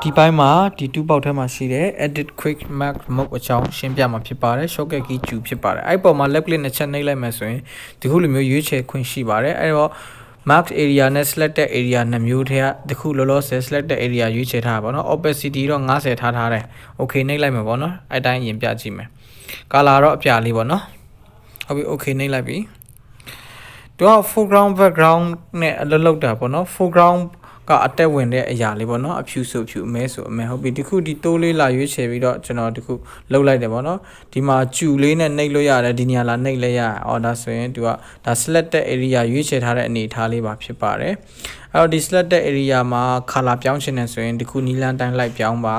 ဒီပိုင်းမှာဒီ2ပေါက်ထဲမှာရှိတဲ့ edit quick mark mode အကြောင်းရှင်းပြမှာဖြစ်ပါတယ် shortcut key ကျူဖြစ်ပါတယ်အဲ့ပေါ်မှာ left click နဲ့ချက်နှိပ်လိုက်မယ်ဆိုရင်ဒီခုလိုမျိုးရွေးချယ်ခွင့်ရှိပါတယ်အဲ့တော့ mark area နဲ့ selected area နှစ်မျိုးထဲကဒီခုလောလောဆယ် selected area ရွေးချယ်ထားပါတော့ opacity တော့90ထားတယ် okay နှိပ်လိုက်မယ်ပေါ့နော်အဲ့တိုင်းရင်ပြကြည့်မယ် color တော့အပြာလေးပေါ့နော်ဟုတ်ပြီ okay နှိပ်လိုက်ပြီတော့ foreground background နဲ့အလုပ်လုပ်တာပေါ့နော် foreground ကအတက်ဝင်တဲ့အရာလေးပေါ့နော်အဖြူဆိုဖြူအမဲဆိုအမဲဟုတ်ပြီဒီခုဒီတိုးလေးလာရွေးချယ်ပြီးတော့ကျွန်တော်ဒီခုလှုပ်လိုက်တယ်ပေါ့နော်ဒီမှာကျူလေးနဲ့နှိပ်လို့ရတယ်ဒီနေရာလာနှိပ်လဲရတယ်အော်ဒါဆိုရင်သူကဒါ selected area ရွေးချယ်ထားတဲ့အနေအထားလေးပါဖြစ်ပါတယ်အဲ့တော့ဒီ selected area မှာ color ပြောင်းချင်တယ်ဆိုရင်ဒီခုနီလန်းတိုင်းလိုက်ပြောင်းပါ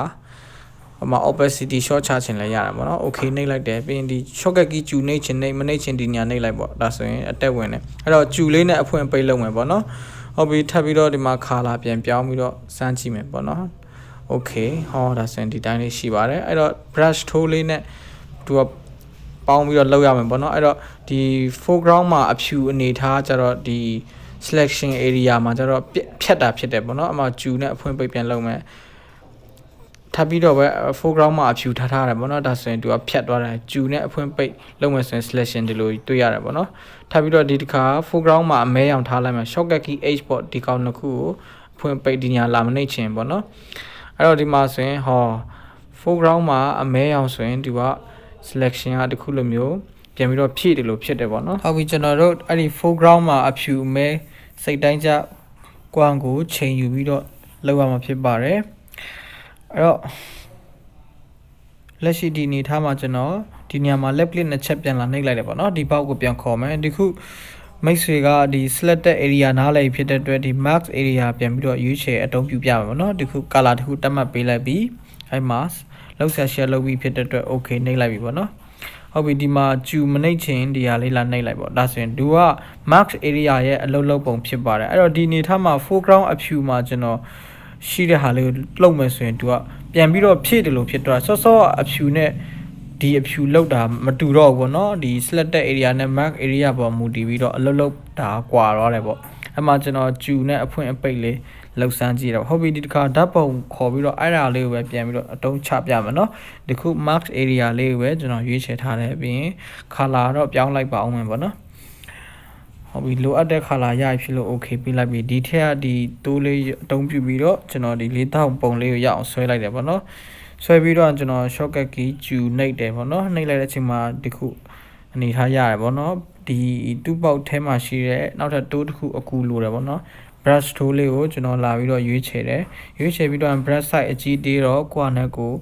ဟိုမှာ opacity short ချချင်လဲရတယ်ပေါ့နော် okay နှိပ်လိုက်တယ်ပြီးရင်ဒီ shortcut key ကျူနှိပ်ချင်နှိပ်မနှိပ်ချင်ဒီနေရာနှိပ်လိုက်ပေါ့ဒါဆိုရင်အတက်ဝင်တယ်အဲ့တော့ကျူလေးနဲ့အဖွင့်ပိတ်လုပ်မယ်ပေါ့နော်ဟုတ်ပြီထပ်ပြီးတော့ဒီမှာ color ပြန်ပြောင်းပြီးတော့စမ်းကြည့်မယ်ပေါ့နော် okay ဟောဒါဆိုရင်ဒီတိုင်းလေးရှိပါတယ်အဲ့တော့ brush tool လေးနဲ့သူကပေါင်းပြီးတော့လောက်ရမယ်ပေါ့နော်အဲ့တော့ဒီ foreground မှာအဖြူအနေထားကြတော့ဒီ selection area မှာကြတော့ဖြတ်တာဖြစ်တယ်ပေါ့နော်အမှကျူနဲ့အဖွင့်ပိတ်ပြန်လုပ်မယ်ထပ်ပြီးတော့ပဲ foreground မှာအဖြူထားထားတယ်ပေါ့နော်ဒါဆိုရင်သူကဖြတ်သွားတယ်ကျူနဲ့အဖွင့်ပိတ်လုပ်မယ်ဆိုရင် selection ဒီလိုတွေ့ရတယ်ပေါ့နော်ထပ်ပြီးတော့ဒီတစ်ခါ foreground မှာအမဲရောင်ထားလိုက်မယ် shortcut key H ပေါ့ဒီကောင်တစ်ခုကိုအဖွင့်ပိတ်ဒီညာလာမနှိပ်ချင်ပေါ့နော်အဲ့တော့ဒီမှာဆိုရင်ဟော foreground မှာအမဲရောင်ဆိုရင်ဒီက selection ကတစ်ခုလိုမျိုးပြန်ပြီးတော့ဖြည့်တယ်လို့ဖြစ်တယ်ပေါ့နော်ဟုတ်ပြီကျွန်တော်တို့အဲ့ဒီ foreground မှာအဖြူအမဲစိတ်တိုင်းကျကွမ်းကိုချိန်ယူပြီးတော့လောက်ရမှာဖြစ်ပါတယ်အဲ့တော့လက်ရှိဒီအနေထားမှာကျွန်တော်ဒီနေရာမှာ left click နဲ့ချက်ပြန်လာနှိပ်လိုက်တယ်ပေါ့နော်ဒီဘောက်ကိုပြန်ခေါ်မယ်ဒီခုမိတ်ဆွေကဒီ selected area နားလည်ဖြစ်တဲ့အတွက်ဒီ mark area ပြန်ပြီးတော့ရွေးချယ်အတုံးပြပြမယ်ပေါ့နော်ဒီခု color တစ်ခုတတ်မှတ်ပေးလိုက်ပြီးအဲ့မှာလောက်ဆက် share လုပ်ပြီးဖြစ်တဲ့အတွက် okay နှိပ်လိုက်ပြီပေါ့နော်ဟုတ်ပြီဒီမှာကျူမနှိပ်ချင်ဒီဟာလေးလာနှိပ်လိုက်ပေါ့ဒါဆိုရင်သူက mark area ရဲ့အလုပ်လုပ်ပုံဖြစ်ပါတယ်အဲ့တော့ဒီအနေထားမှာ foreground အဖြူမှာကျွန်တော်ရှိတဲ့ဟာလေးကိုလှုပ်မယ်ဆိုရင်သူကပြန်ပြီးတော့ဖြည့်တယ်လို့ဖြစ်တော့စောအဖြူနဲ့ဒီအဖြူလောက်တာမတူတော့ဘူးပေါ့နော်ဒီ selected area နဲ့ mark area ပေါ်မူတည်ပြီးတော့အလုပ်လုပ်တာကွာတော့တယ်ပေါ့အဲ့မှာကျွန်တော်ကျူနဲ့အဖွင့်အပိတ်လေးလောက်စမ်းကြည့်တော့ဟုတ်ပြီဒီတစ်ခါဓာတ်ပုံခေါ်ပြီးတော့အဲ့ဒါလေးကိုပဲပြန်ပြီးတော့အတုံးချပြမယ်နော်ဒီခု mark area လေးကိုပဲကျွန်တော်ရွေးချယ်ထားတယ်ပြီးရင် color တော့ပြောင်းလိုက်ပါအောင်မယ်ပေါ့နော်ဟုတ်ပြီလိုအပ်တဲ့ color ရဖြစ်လို့ okay ပေးလိုက်ပြီဒီထက်ကဒီတိုးလေးအတုံးပြပြီးတော့ကျွန်တော်ဒီလေးတောက်ပုံလေးကိုရအောင်ဆွဲလိုက်တယ်ပေါ့နော်ဆွဲပြီးတော့ကျွန်တော် shortcut key ကျူနှိပ်တယ်ပေါ့နော်နှိပ်လိုက်တဲ့အချိန်မှာဒီခုအနေထားရတယ်ပေါ့နော်ဒီတူးပေါက်ထဲမှာရှိတဲ့နောက်ထပ်တိုးတစ်ခုအကူလိုတယ်ပေါ့နော် brush tool လေးကိုကျွန်တော်လာပြီးတော့ရွေးချယ်တယ်ရွေးချယ်ပြီးတော့ brush size အကြီးသေးတော့ကိုယ့်နဲ့ကို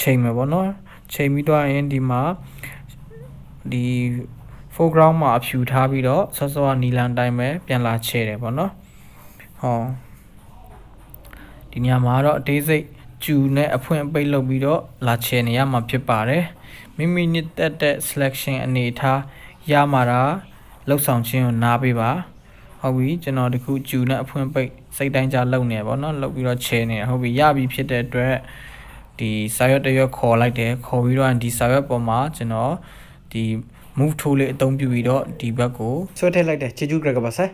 ချိန်မယ်ပေါ့နော်ချိန်ပြီးတော့ရင်ဒီမှာဒီ foreground မှာအဖြူထားပြီးတော့စောနီလန်တိုင်းပဲပြန်လာချဲတယ်ပေါ့နော်ဟောဒီညမှာတော့အသေးစိတ်ကျူနဲ့အဖွင့်ပိတ်လုပ်ပြီးတော့လာချဲနေရမှာဖြစ်ပါတယ်မိမိနှစ်သက်တဲ့ selection အနေထားရမှာတာလောက်ဆောင်ခြင်းကိုနားပေးပါဟုတ်ပြီကျွန်တော်ဒီခုကျူနဲ့အဖွင့်ပိတ်စိတ်တိုင်းကြလုပ်နေပေါ့နော်လုပ်ပြီးတော့ချဲနေဟုတ်ပြီရပြီဖြစ်တဲ့အတွက်ဒီစာရွက်တစ်ရွက်ခေါ်လိုက်တယ်ခေါ်ပြီးတော့ဒီစာရွက်ပေါ်မှာကျွန်တော်ဒီmove tool လေးအသုံးပြုပြီးတော့ဒီဘက်ကိုဆွဲထည့်လိုက်တယ်ချေကျူးကြရပါဆက်